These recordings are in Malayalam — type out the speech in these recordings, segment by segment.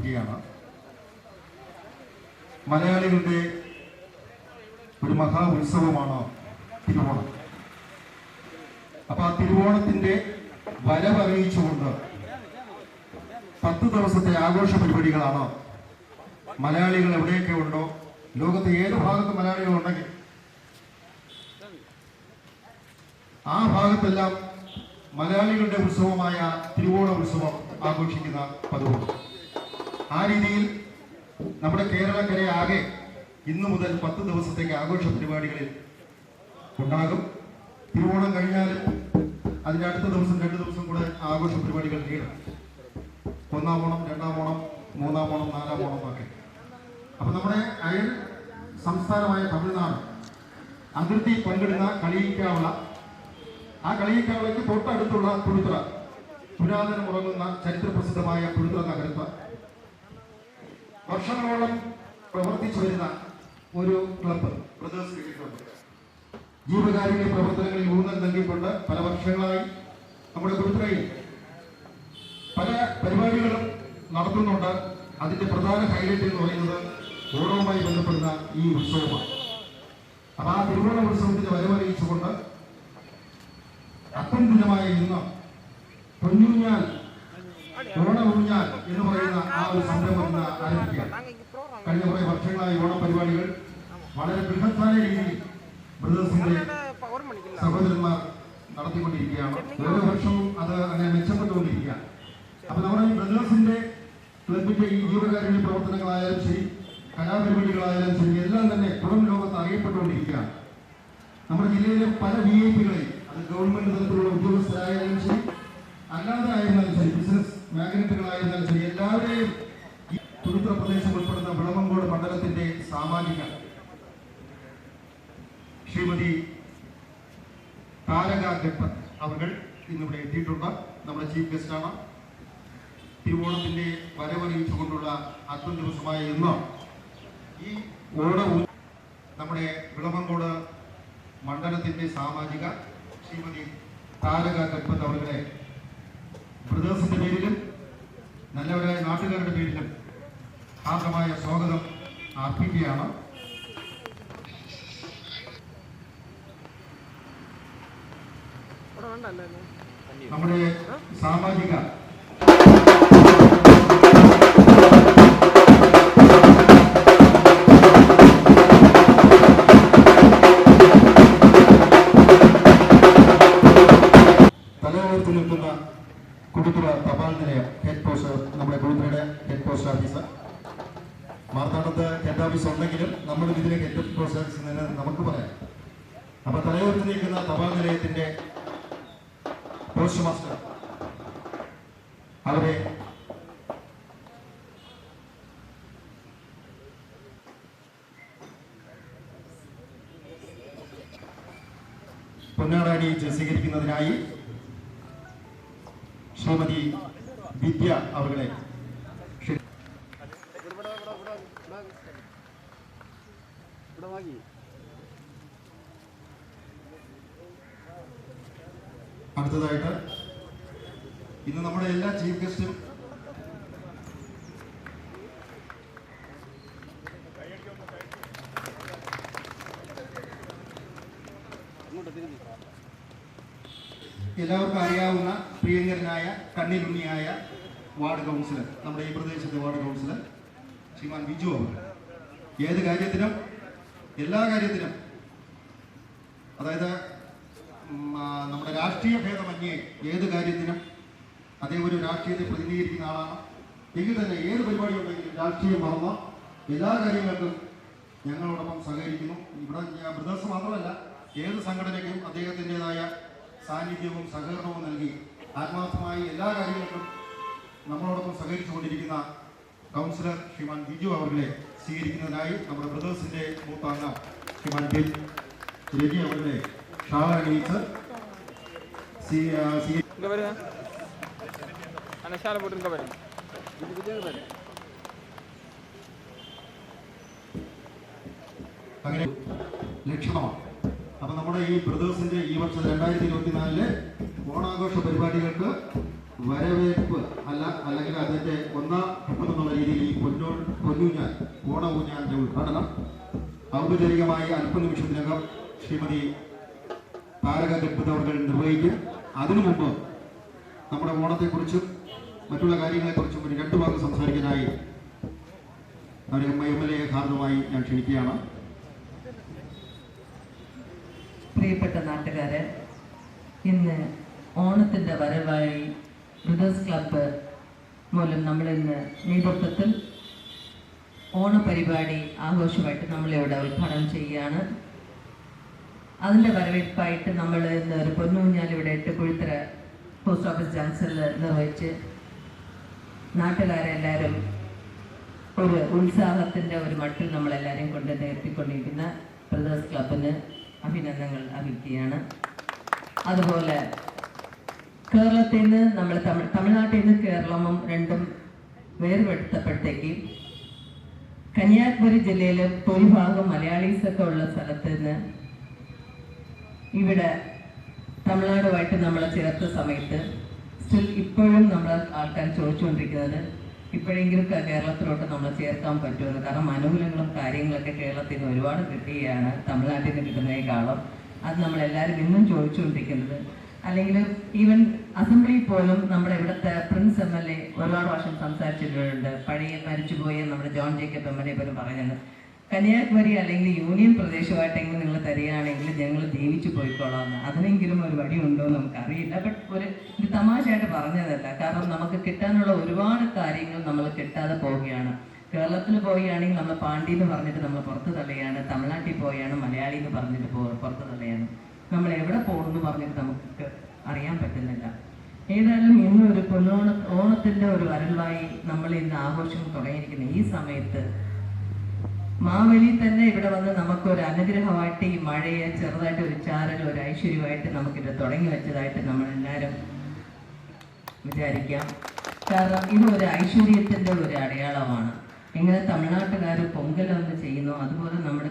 ആരംഭിക്കുകയാണ്. മലയാളികളുടെ ഒരു മഹാ ഉത്സവമാണ് തിരുവോണം. അപ്പൊ ആ തിരുവോണത്തിന്റെ വരവറിയിച്ചുകൊണ്ട് 10 ദിവസത്തെ ആഘോഷ പരിപാടികളാണ് മലയാളികൾ എവിടെയൊക്കെ ഉണ്ടോ, ലോകത്തെ ഏത് ഭാഗത്ത് മലയാളികളുണ്ടെങ്കിൽ ആ ഭാഗത്തെല്ലാം മലയാളികളുടെ ഉത്സവമായ തിരുവോണ ഉത്സവം ആഘോഷിക്കുന്ന പതിവുണ്ട്. ആ രീതിയിൽ നമ്മുടെ കേരളക്കരയെ ആകെ ഇന്നു മുതൽ 10 ദിവസത്തേക്ക് ആഘോഷ പരിപാടികളിൽ ഉണ്ടാകും. തിരുവോണം കഴിഞ്ഞാലും അതിൻ്റെ അടുത്ത ദിവസം 2 ദിവസം കൂടെ ആഘോഷ പരിപാടികൾ നീളും. 1-ാം ഓണം, 2-ാം ഓണം, 3-ാം ഓണം, 4-ാം ഓണം ഒക്കെ. അപ്പൊ നമ്മുടെ അയൽ സംസ്ഥാനമായ തമിഴ്നാട് അതിർത്തി പങ്കിടുന്ന കളിയിക്കാവള, ആ കളിയിക്കാവളയ്ക്ക് തൊട്ടടുത്തുള്ള കുടുത്ര, പുരാതനം ഉറങ്ങുന്ന ചരിത്രപ്രസിദ്ധമായ കുടുത്ര നഗരത്ത് വർഷങ്ങളോളം പ്രവർത്തിച്ചു വരുന്ന ഒരു ക്ലബ്ബ്, ബ്രദേഴ്സ് ക്രിക്കറ്റ് ക്ലബ്ബ്, ജീവകാരുണ്യ പ്രവർത്തനങ്ങളിൽ ഊന്നൽ നൽകിക്കൊണ്ട് പല വർഷങ്ങളായി നമ്മുടെ കുടുത്രയിൽ പല പരിപാടികളും നടത്തുന്നുണ്ട്. അതിന്റെ പ്രധാന ഹൈലൈറ്റ് എന്ന് പറയുന്നത് ഓണവുമായി ബന്ധപ്പെടുന്ന ഈ ഉത്സവമാണ്. അപ്പൊ ആ തിരുവോണ ഉത്സവത്തിന്റെ വരവറിയിച്ചുകൊണ്ട് അത്തം ദിനമായ ഇന്ന് പൊന്നൂഞ്ഞാൽ, ഓണഊഞ്ഞാൽ എന്ന് പറയുന്ന ആ ഒരു സംരംഭം ഇന്ന് ആരംഭിക്കുകയാണ്. കഴിഞ്ഞ കുറെ വർഷങ്ങളായി ഓണപരിപാടികൾ വളരെ ബൃഹത്തായ രീതിയിൽ ബ്രദേഴ്സിന്റെ സഹോദരന്മാർ നടത്തിക്കൊണ്ടിരിക്കുകയാണ്. ഓരോ വർഷവും അത് അങ്ങനെ മെച്ചപ്പെട്ടുകൊണ്ടിരിക്കുകയാണ്. അപ്പൊ നമ്മുടെ ഈ ബ്രദേഴ്സിന്റെ ക്ലബിന്റെ ഈ ജീവകാരുണ്യ പ്രവർത്തനങ്ങളായാലും ശരി, കലാപരിപാടികളായാലും ശരി, എല്ലാം തന്നെ പുറം ലോകത്ത് അറിയപ്പെട്ടുകൊണ്ടിരിക്കുകയാണ്. നമ്മുടെ ജില്ലയിലെ പല VIP-കളെ, അത് ഗവൺമെന്റ് തലത്തിലുള്ള ഉദ്യോഗസ്ഥരായാലും ശരി, അല്ലാതെ ആയിരുന്നാലും ശരി, ബിസിനസ് മാഗ്നറ്റുകളായിരുന്നാലും ശരി, എല്ലാവരെയും ഈ കുടുത്ര പ്രദേശം ഉൾപ്പെടുന്ന വിളമങ്കോട് മണ്ഡലത്തിന്റെ സാമാജിക ശ്രീമതി താരക ഗപ്പൻ അവർ ഇന്നിവിടെ എത്തിയിട്ടുണ്ട്. നമ്മുടെ ചീഫ് ഗസ്റ്റാണ്. തിരുവോണത്തിന്റെ വരവറിയിച്ചുകൊണ്ടുള്ള അത്തം ദിവസമായ ഇന്ന് ഈ ഓണവും നമ്മുടെ വിളമങ്കോട് മണ്ഡലത്തിന്റെ സാമാജിക ശ്രീമതി താരക ഗപ്പൻ അവരുടെ ബ്രദേഴ്സിന്റെ പേരിലും നല്ലവരായ നാട്ടുകാരുടെ പേരിലും ആർദ്രമായ സ്വാഗതം അർപ്പിക്കുകയാണ്. നമ്മുടെ സാമാജിക തലയോർത്ത് നിൽക്കുന്ന കുടുത്തുറ തപാൽ നിലയം ഹെഡ് പോസ്റ്റ്, നമ്മുടെ കുടുത്തുറയുടെ ഹെഡ് പോസ്റ്റ് ഓഫീസർ. മാർത്താണ്ഡത്ത് ഹെഡ് ഓഫീസ് ഉണ്ടെങ്കിലും നമ്മൾ ഇതിലെ ഹെഡ് പോസ്റ്റ് ഓഫീസ് എന്ന് നമുക്ക് പറയാം. അപ്പൊ തലയോർത്ത് നിൽക്കുന്ന തപാൽ നിലയത്തിന്റെ പോസ്റ്റ് മാസ്റ്റർ അവരെ പൊന്നാട സ്വീകരിക്കുന്നതിനായി ശ്രീമതി വിദ്യ അവരുടെ അടുത്തതായിട്ട് ഇന്ന് നമ്മുടെ എല്ലാ ചീഫ് ഗസ്റ്റും എല്ലാവർക്കും അറിയാവുന്ന പ്രിയങ്കരനായ കണ്ണിലുണ്ണിയായ വാർഡ് കൗൺസിലർ, നമ്മുടെ ഈ പ്രദേശത്തെ വാർഡ് കൗൺസിലർ ശ്രീമാൻ ബിജു അവർ ഏത് കാര്യത്തിനും, എല്ലാ കാര്യത്തിനും, അതായത് നമ്മുടെ രാഷ്ട്രീയ ഭേദമന്യേ ഏത് കാര്യത്തിനും അദ്ദേഹം ഒരു രാഷ്ട്രീയത്തെ പ്രതിനിധീകരിക്കുന്ന ആളാണ്. എങ്കിൽ തന്നെ ഏത് പരിപാടി ഉണ്ടെങ്കിലും രാഷ്ട്രീയം മറന്ന എല്ലാ കാര്യങ്ങൾക്കും ഞങ്ങളോടൊപ്പം സഹകരിക്കുന്നു. ഇവിടെ ബ്രദേഴ്സ് മാത്രമല്ല, ഏത് സംഘടനയ്ക്കും അദ്ദേഹത്തിൻ്റെതായ സാന്നിധ്യവും സഹകരണവും നൽകി ആത്മാർത്ഥമായി എല്ലാ കാര്യങ്ങൾക്കും നമ്മളോടൊപ്പം സഹകരിച്ചുകൊണ്ടിരിക്കുന്ന കൗൺസിലർ ശ്രീമാൻ ബിജു അവരെ സ്വീകരിക്കുന്നതിനായി നമ്മുടെ ബ്രദേഴ്സിന്റെ മൂത്താംഗം ശ്രീമാൻ രജി അവരുടെ ഷാൾ അണിയിച്ച് അങ്ങനെ ലക്ഷണമാണ്. അപ്പൊ നമ്മുടെ ഈ ബ്രദേഴ്സിന്റെ ഈ വർഷം 2024 ഓണാഘോഷ പരിപാടികൾക്ക് വരവേൽപ്പ് അല്ലെങ്കിൽ അതിൻ്റെ ഒന്നാം ഘട്ടം എന്നുള്ള രീതിയിൽ ഈ പൊന്നൂഞ്ഞാൽ ഓണ ഊഞ്ഞാലിൻ്റെ ഉദ്ഘാടനം ഔപചാരികമായി അല്പനിമിഷത്തിനകം ശ്രീമതി താരക ഗഡ്പത് അവർ നിർവഹിക്കും. അതിനു മുമ്പ് നമ്മുടെ ഓണത്തെക്കുറിച്ചും മറ്റുള്ള കാര്യങ്ങളെക്കുറിച്ചും ഒരു 2 വാക്ക് സംസാരിക്കാനായി അവർ MLA ഹാർദമായി ഞാൻ ക്ഷണിക്കുകയാണ്. പ്രിയപ്പെട്ട നാട്ടുകാരെ, ഇന്ന് ഓണത്തിൻ്റെ വരവായി ബ്രദേഴ്സ് ക്ലബ്ബ് മൂലം നമ്മളിന്ന് നേതൃത്വത്തിൽ ഓണപരിപാടി ആഘോഷമായിട്ട് നമ്മളിവിടെ ഉദ്ഘാടനം ചെയ്യുകയാണ്. അതിൻ്റെ വരവേൽപ്പായിട്ട് നമ്മൾ ഇന്ന് ഒരു പൊന്നൂഞ്ഞാൽ ഇവിടെ കുഴിത്തര പോസ്റ്റ് ഓഫീസ് ജംഗ്ഷനിൽ നിർവഹിച്ച് നാട്ടുകാരെ എല്ലാവരും ഒരു ഉത്സാഹത്തിൻ്റെ ഒരു മട്ടിൽ നമ്മളെല്ലാവരെയും കൊണ്ട് നിർത്തിക്കൊണ്ടിരിക്കുന്ന ബ്രദേഴ്സ് ക്ലബിന് അഭിനന്ദനങ്ങൾ അറിയിക്കുകയാണ്. അതുപോലെ കേരളത്തിൽ നിന്ന് നമ്മൾ തമിഴ്നാട്ടിൽ നിന്ന് കേരളവും രണ്ടും വേർപെടുത്തപ്പോഴത്തേക്ക് കന്യാകുമാരി ജില്ലയിലെ ഭൂരിഭാഗം മലയാളീസൊക്കെ ഉള്ള സ്ഥലത്ത് നിന്ന് ഇവിടെ തമിഴ്നാടുമായിട്ട് നമ്മളെ ചേർത്ത സമയത്ത് സ്റ്റിൽ ഇപ്പോഴും നമ്മൾ ആൾക്കാർ ചോദിച്ചുകൊണ്ടിരിക്കുന്നത് ഇപ്പോഴെങ്കിലും കേരളത്തിലോട്ട് നമ്മളെ ചേർക്കാൻ പറ്റുമെന്ന്. കാരണം അനുകൂലങ്ങളും കാര്യങ്ങളൊക്കെ കേരളത്തിൽ നിന്ന് ഒരുപാട് കിട്ടുകയാണ് തമിഴ്നാട്ടിൽ നിന്ന് കിട്ടുന്നതിനേക്കാളും. അത് നമ്മളെല്ലാവരും ഇന്നും ചോദിച്ചുകൊണ്ടിരിക്കുന്നത്. അല്ലെങ്കിൽ ഈവൻ അസംബ്ലിയിൽ പോലും നമ്മുടെ ഇവിടുത്തെ പ്രിൻസ് MLA ഒരുപാട് വർഷം സംസാരിച്ചിട്ടുണ്ട്. പഴയ മരിച്ചുപോയ നമ്മുടെ ജോൺ ജേക്കബ് MLA പോലും പറയുന്നത് കന്യാകുമാരി അല്ലെങ്കിൽ യൂണിയൻ പ്രദേശമായിട്ടെങ്കിലും നിങ്ങൾ തരികയാണെങ്കിൽ ഞങ്ങൾ ജീവിച്ചു പോയിക്കോളാമെന്ന്. അതിനെങ്കിലും ഒരു വഴി ഉണ്ടോ എന്ന് നമുക്കറിയില്ല. ബട്ട് ഇത് തമാശയായിട്ട് പറഞ്ഞതല്ല. കാരണം നമുക്ക് കിട്ടാനുള്ള ഒരുപാട് കാര്യങ്ങൾ നമ്മൾ കിട്ടാതെ പോവുകയാണ്. കേരളത്തിൽ പോവുകയാണെങ്കിൽ നമ്മൾ പാണ്ടി എന്ന് പറഞ്ഞിട്ട് നമ്മൾ പുറത്ത് തള്ളുകയാണ്. തമിഴ്നാട്ടിൽ പോവുകയാണ് മലയാളി എന്ന് പറഞ്ഞിട്ട് പുറത്ത് തള്ളുകയാണ്. നമ്മൾ എവിടെ പോകുമെന്ന് പറഞ്ഞിട്ട് നമുക്ക് അറിയാൻ പറ്റുന്നില്ല. ഏതായാലും ഇന്നൊരു ഓണത്തിൻ്റെ ഒരു വരവായി നമ്മൾ ഇന്ന് ആഘോഷം തുടങ്ങിയിരിക്കുന്ന ഈ സമയത്ത് മാവേലി തന്നെ ഇവിടെ വന്ന് നമുക്കൊരു അനുഗ്രഹമായിട്ട് ഈ മഴയെ ചെറുതായിട്ട് ഒരു ചാരൽ ഒരു ഐശ്വര്യമായിട്ട് നമുക്കിത് തുടങ്ങി വെച്ചതായിട്ട് നമ്മളെല്ലാവരും വിചാരിക്കാം. കാരണം ഇതൊരു ഐശ്വര്യത്തിൻ്റെ ഒരു അടയാളമാണ്. എങ്ങനെ തമിഴ്നാട്ടുകാർ പൊങ്കലൊന്ന് ചെയ്യുന്നു അതുപോലെ നമ്മുടെ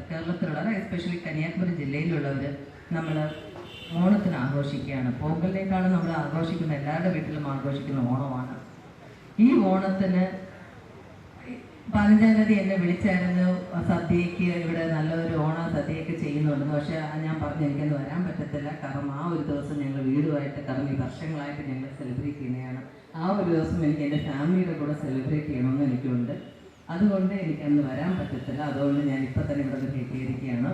കേരളത്തിലുള്ള എസ്പെഷ്യലി കന്യാകുമാരി ജില്ലയിലുള്ളവർ നമ്മൾ ഓണത്തിന് ആഘോഷിക്കുകയാണ്. പൊങ്കലിനേക്കാളും നമ്മൾ ആഘോഷിക്കുന്ന എല്ലാവരുടെ വീട്ടിലും ആഘോഷിക്കുന്ന ഓണമാണ്. ഈ ഓണത്തിന് 15-ാം തീയതി എന്നെ വിളിച്ചായിരുന്നു സദ്യയ്ക്ക് ഇവിടെ നല്ലൊരു ഓണ സദ്യയൊക്കെ ചെയ്യുന്നുണ്ടെന്ന്. പക്ഷേ ഞാൻ പറഞ്ഞു എനിക്കത് വരാൻ പറ്റത്തില്ല. കാരണം ആ ഒരു ദിവസം ഞങ്ങൾ വീടുമായിട്ട് കാരണം ഈ വർഷങ്ങളായിട്ട് ഞങ്ങൾ സെലിബ്രേറ്റ് ചെയ്യുന്നതാണ്. ആ ഒരു ദിവസം എനിക്ക് എൻ്റെ ഫാമിലിയുടെ കൂടെ സെലിബ്രേറ്റ് ചെയ്യണമെന്ന് എനിക്കുണ്ട്. അതുകൊണ്ട് എനിക്കന്ന് വരാൻ പറ്റത്തില്ല. അതുകൊണ്ട് ഞാൻ ഇപ്പം തന്നെ ഇവിടെ കയറ്റിയിരിക്കുകയാണ്.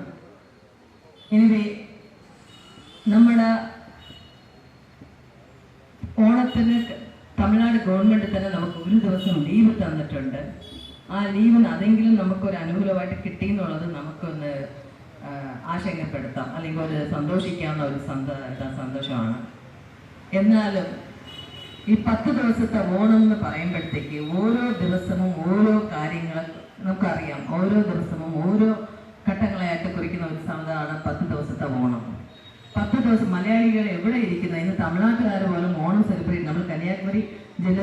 എനിവേ നമ്മുടെ ഓണത്തിന് തമിഴ്നാട് ഗവൺമെൻറ് തന്നെ നമുക്ക് ഒരു ദിവസം ലീവ് തന്നിട്ടുണ്ട്. ആ ലീവിന് അതെങ്കിലും നമുക്കൊരു അനുകൂലമായിട്ട് കിട്ടിയെന്നുള്ളത് നമുക്കൊന്ന് ആശങ്കപ്പെടുത്താം, അല്ലെങ്കിൽ ഒരു സന്തോഷിക്കാവുന്ന ഒരു സന്തോഷമാണ്. എന്നാലും ഈ 10 ദിവസത്തെ ഓണം എന്ന് പറയുമ്പോഴത്തേക്ക് ഓരോ ദിവസവും ഓരോ കാര്യങ്ങൾ നമുക്കറിയാം. ഓരോ ദിവസവും ഓരോ ഘട്ടങ്ങളായിട്ട് കുറിക്കുന്ന ഒരു സംഭവമാണ് 10 ദിവസത്തെ ഓണം. 10 ദിവസം മലയാളികൾ എവിടെ ഇരിക്കുന്ന ഇന്ന് തമിഴ്നാട്ടുകാർ പോലും ഓണം സെലിബ്രേറ്റ് നമ്മൾ കന്യാകുമാരി ജില്ല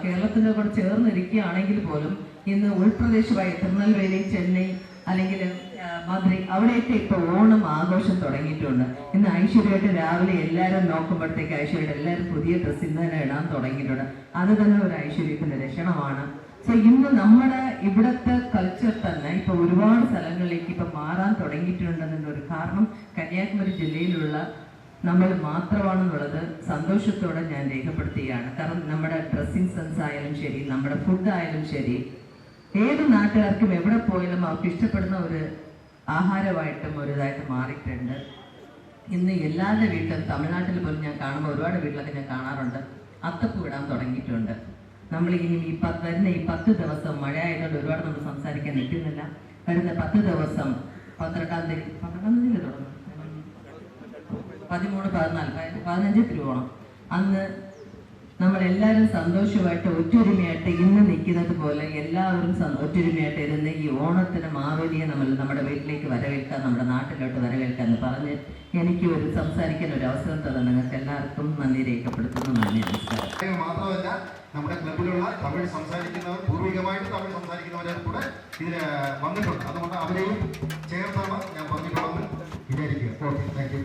കേരളത്തിൻ്റെ കൂടെ ചേർന്നിരിക്കുകയാണെങ്കിൽ പോലും ഇന്ന് ഉൾപ്രദേശമായി തിരുനെൽവേലി, ചെന്നൈ അല്ലെങ്കിൽ മധുരൈ അവിടെയൊക്കെ ഇപ്പോൾ ഓണം ആഘോഷം തുടങ്ങിയിട്ടുണ്ട്. ഇന്ന് ഐശ്വര്യമായിട്ട് രാവിലെ എല്ലാവരും നോക്കുമ്പോഴത്തേക്ക് ഐശ്വര്യമായിട്ട് എല്ലാവരും പുതിയ ഡ്രസ്സ് ഇന്ന് തന്നെ ഇടാൻ തുടങ്ങിയിട്ടുണ്ട്. അത് തന്നെ ഒരു ഐശ്വര്യത്തിൻ്റെ ലക്ഷണമാണ്. സോ ഇന്ന് നമ്മുടെ ഇവിടുത്തെ കൾച്ചർ തന്നെ ഇപ്പോൾ ഒരുപാട് സ്ഥലങ്ങളിലേക്ക് ഇപ്പം മാറാൻ തുടങ്ങിയിട്ടുണ്ടെന്നൊരു കാരണം കന്യാകുമാരി ജില്ലയിലുള്ള നമ്മൾ മാത്രമാണെന്നുള്ളത് സന്തോഷത്തോടെ ഞാൻ രേഖപ്പെടുത്തുകയാണ്. കാരണം നമ്മുടെ ഡ്രസ്സിങ് സെൻസ് ആയാലും ശരി, നമ്മുടെ ഫുഡ് ആയാലും ശരി, ഏത് നാട്ടുകാർക്കും എവിടെ പോയാലും അവർക്ക് ഇഷ്ടപ്പെടുന്ന ഒരു ആഹാരമായിട്ടും ഒരു ഇതായിട്ട് മാറിയിട്ടുണ്ട്. ഇന്ന് എല്ലാവരുടെ വീട്ടിലും തമിഴ്നാട്ടിൽ പോലും ഞാൻ കാണുമ്പോൾ ഒരുപാട് വീട്ടിലൊക്കെ ഞാൻ കാണാറുണ്ട് അത്തപ്പൂ ഇടാൻ തുടങ്ങിയിട്ടുണ്ട്. നമ്മൾ ഇനി ഈ വരുന്ന ഈ 10 ദിവസം മഴ ആയതുകൊണ്ട് ഒരുപാട് നമ്മൾ സംസാരിക്കാൻ നിൽക്കുന്നില്ല. വരുന്ന 10 ദിവസം 12-ാം തീയതി തുടങ്ങും, 13, 14, 15 തിരുവോണം. അന്ന് നമ്മളെല്ലാവരും സന്തോഷമായിട്ട് ഒറ്റൊരുമയായിട്ട് ഇന്ന് നിൽക്കുന്നത് പോലെ എല്ലാവരും ഒറ്റൊരുമയായിട്ട് ഇരുന്ന് ഈ ഓണത്തിന് മാവേലിയെ നമ്മുടെ വീട്ടിലേക്ക് വരവേൽക്കാൻ, നമ്മുടെ നാട്ടിലോട്ട് വരവേൽക്കാൻ എന്ന് പറഞ്ഞ് എനിക്ക് ഒരു സംസാരിക്കാൻ ഒരു അവസരം തന്ന നിങ്ങൾക്ക് എല്ലാവർക്കും നന്ദി രേഖപ്പെടുത്തുന്നു. നന്ദി, നമസ്കാരം. മാത്രമല്ല നമ്മുടെ ക്ലബിലുള്ള തമിഴ് സംസാരിക്കുന്നവർ, പൂർവികമായിട്ട് തമിഴ് സംസാരിക്കുന്നവരെ കൂടെ ഇതിന് വന്നിട്ടുണ്ട്. അതുകൊണ്ട് അവരെയും ചേർത്താണ് ഞാൻ പറഞ്ഞിട്ടുള്ളത് വിചാരിക്കുക. Okay, thank you.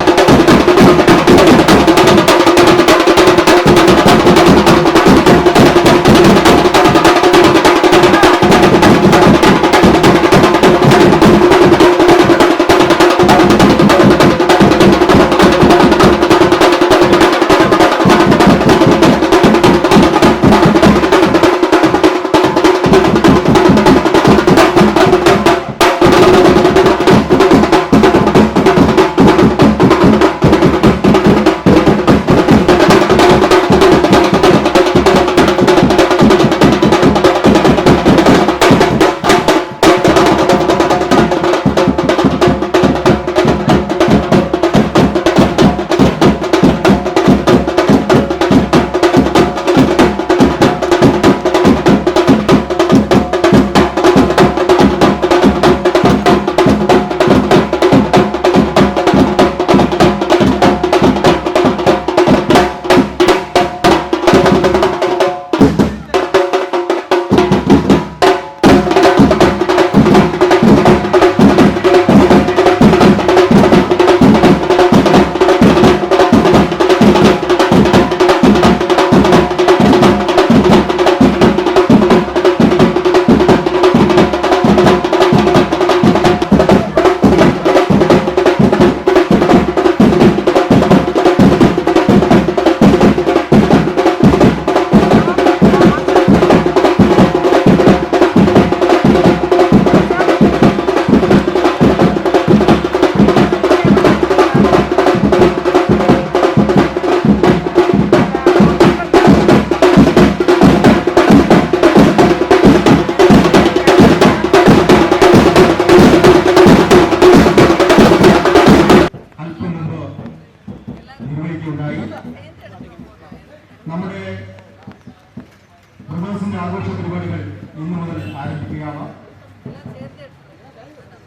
പോവുകയാണ്.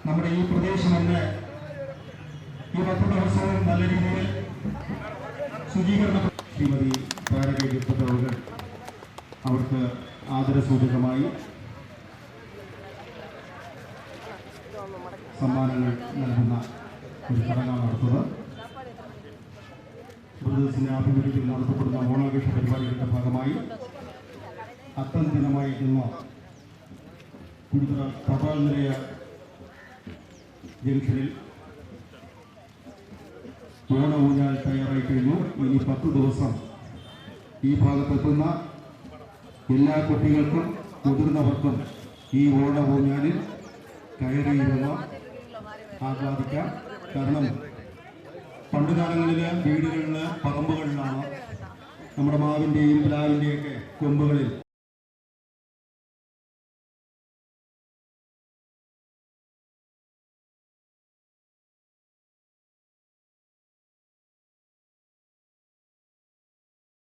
നമ്മുടെ ഈ പ്രദേശം തന്നെ ഈ 10 ദിവസവും നല്ല രീതിയിൽ ശുചീകരണ ശ്രീമതി താരകേന്ദ്ര അവർക്ക് ആദരസൂചകമായി സമ്മാനങ്ങൾ നൽകുന്ന ഒരു ചടങ്ങാണ് നടത്തുന്നത്. ബ്രദേഴ്സിന്റെ ആഭിമുഖ്യത്തിൽ നടത്തപ്പെടുന്ന ഓണാഘോഷ പരിപാടികളുടെ ഭാഗമായി അത്തം ദിനമായി ഇന്ന് കുടുതറ തപാൽ നിലയ ജംഗ്ഷനിൽ ഓണ ഊഞ്ഞാൽ തയ്യാറായി കഴിഞ്ഞു. ഇനി 10 ദിവസം ഈ ഭാഗത്തെത്തുന്ന എല്ലാ കുട്ടികൾക്കും മുതിർന്നവർക്കും ഈ ഓണ ഊഞ്ഞാലിൽ കയറിയിരുന്ന് ആഹ്ലാദിക്കാം. കാരണം പണ്ടുകാലങ്ങളിൽ വീടുകളിൽ പറമ്പുകളിലാണ് നമ്മുടെ മാവിൻ്റെയും പ്ലാവിൻ്റെയൊക്കെ കൊമ്പുകളിൽ